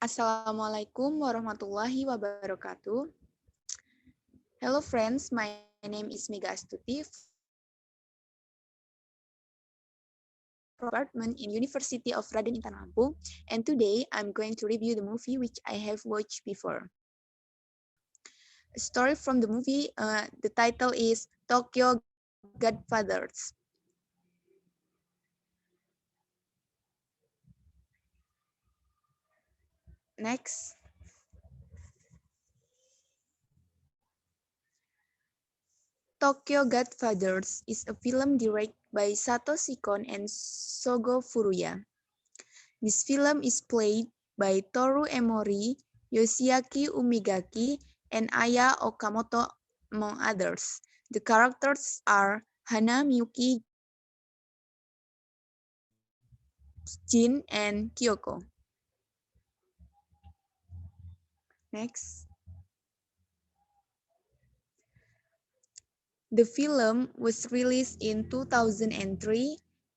Assalamualaikum warahmatullahi wabarakatuh. Hello friends, my name is Astuti department in University of Raden Intan Lampung, and today I'm going to review the movie which I have watched before. A story from the movie, the title is Tokyo Godfathers. Next. Tokyo Godfathers is a film directed by Satoshi Kon and Sogo Furuya. This film is played by Toru Emori, Yoshiaki Umigaki, and Aya Okamoto, among others. The characters are Hana, Miyuki, Jin, and Kyoko. Next. The film was released in 2003,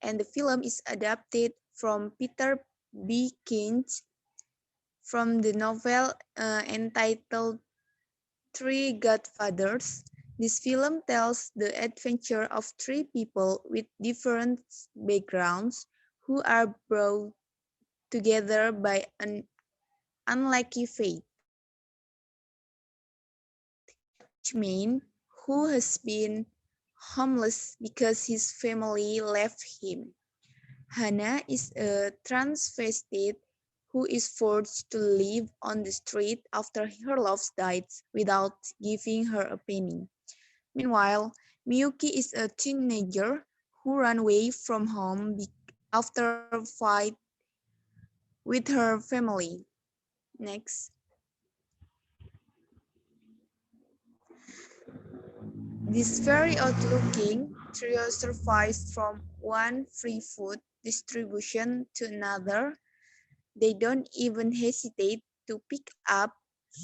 and the film is adapted from Peter B. King's from the novel entitled Three Godfathers. This film tells the adventure of three people with different backgrounds who are brought together by an unlucky fate. Each man who has been homeless because his family left him. Hannah is a transvestite who is forced to live on the street after her love dies without giving her a penny. Meanwhile, Miyuki is a teenager who ran away from home after a fight with her family. Next. This very odd-looking trio survives from one free food distribution to another. They don't even hesitate to pick up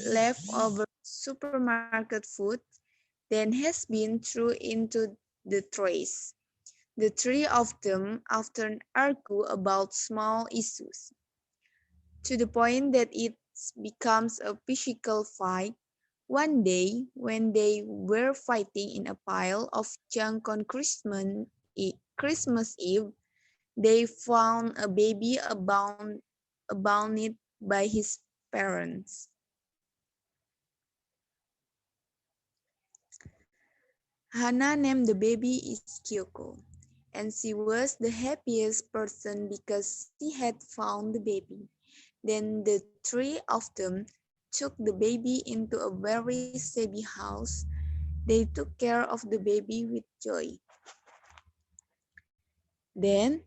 leftover supermarket food that has been thrown into the trash. The three of them often argue about small issues, to the point that it becomes a physical fight. One day, when they were fighting in a pile of junk on Christmas Eve, they found a baby abandoned by his parents. Hana named the baby is Kyoko, and she was the happiest person because she had found the baby. Then the three of them took the baby into a very shabby house. They took care of the baby with joy. Then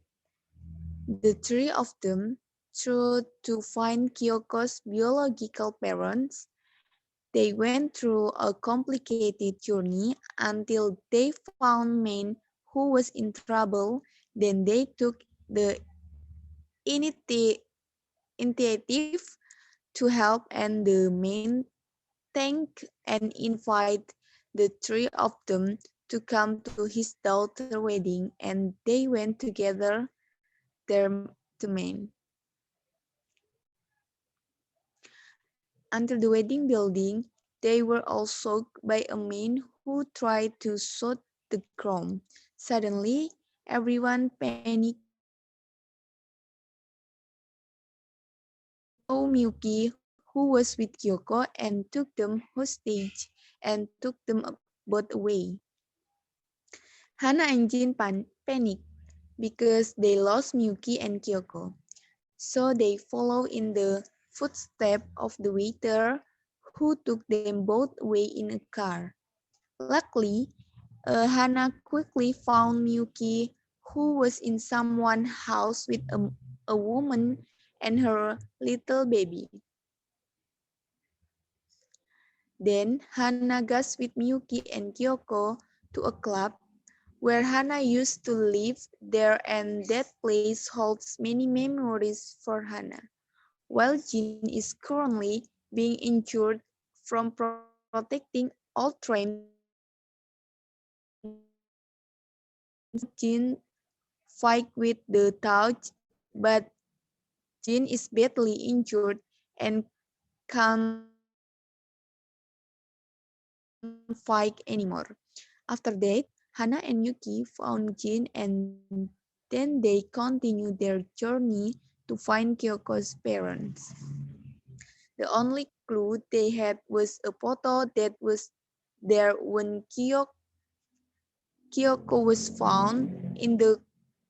the three of them tried to find Kyoko's biological parents. They went through a complicated journey until they found man who was in trouble. Then they took the initiative to help, and the man thanked and invited the three of them to come to his daughter's wedding, and they went together there to Maine. Until the wedding building, they were all shocked by a man who tried to shoot the groom. Suddenly, everyone panicked. Saw Miyuki, who was with Kyoko, and took them hostage and took them both away. Hana and Jin panicked because they lost Miyuki and Kyoko. So they followed in the footsteps of the waiter who took them both away in a car. Luckily, Hana quickly found Miyuki, who was in someone's house with a woman and her little baby. Then Hana goes with Miyuki and Kyoko to a club where Hana used to live there, and that place holds many memories for Hana. While Jin is currently being injured from protecting old trains, Jin fight with the touch, but Jin is badly injured and can't fight anymore. After that, Hana and Yuki found Jin and then they continued their journey to find Kyoko's parents. The only clue they had was a photo that was there when Kyoko was found in the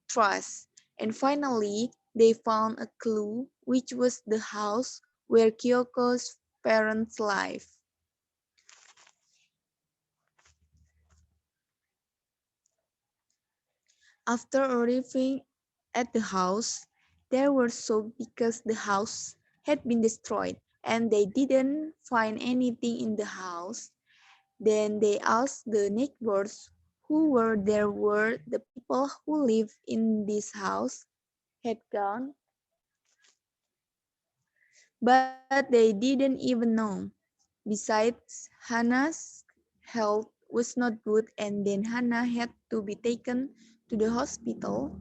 trash. And finally, they found a clue, which was the house where Kyoko's parents lived. After arriving at the house, they were shocked because the house had been destroyed and they didn't find anything in the house. Then they asked the neighbors who were there where the people who lived in this house had gone, but they didn't even know. Besides, Hannah's health was not good and then Hannah had to be taken to the hospital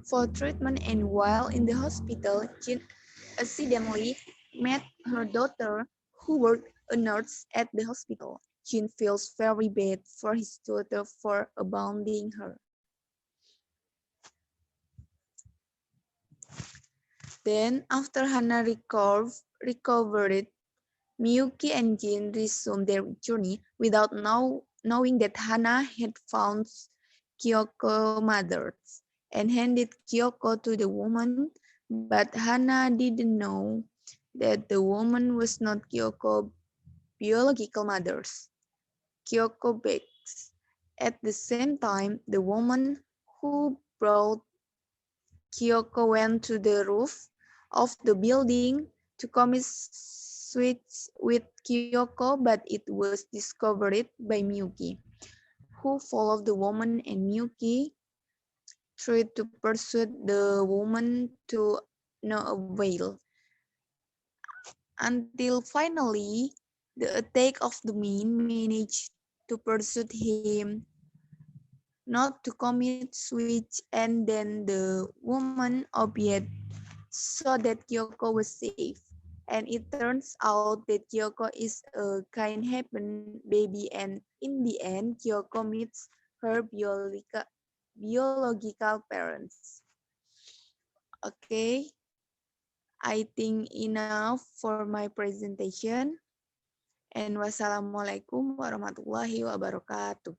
for treatment, and while in the hospital, Jean accidentally met her daughter who worked a nurse at the hospital. Jean feels very bad for his daughter for abandoning her. Then, after Hannah recovered, Miyuki and Jin resumed their journey without knowing that Hana had found Kyoko's mother and handed Kyoko to the woman, but Hana didn't know that the woman was not Kyoko's biological mother. Kyoko begs. At the same time, the woman who brought Kyoko went to the roof of the building to commit suicide with Kyoko, but it was discovered by Miyuki, who followed the woman, and Miyuki tried to pursue the woman to no avail, until finally the attack of the men managed to persuade him not to commit suicide, and then the woman obeyed so that Kyoko was safe. And it turns out that Kyoko is a kind happen baby, and in the end Kyoko meets her biological parents. Okay, I think enough for my presentation, and wassalamualaikum warahmatullahi wabarakatuh.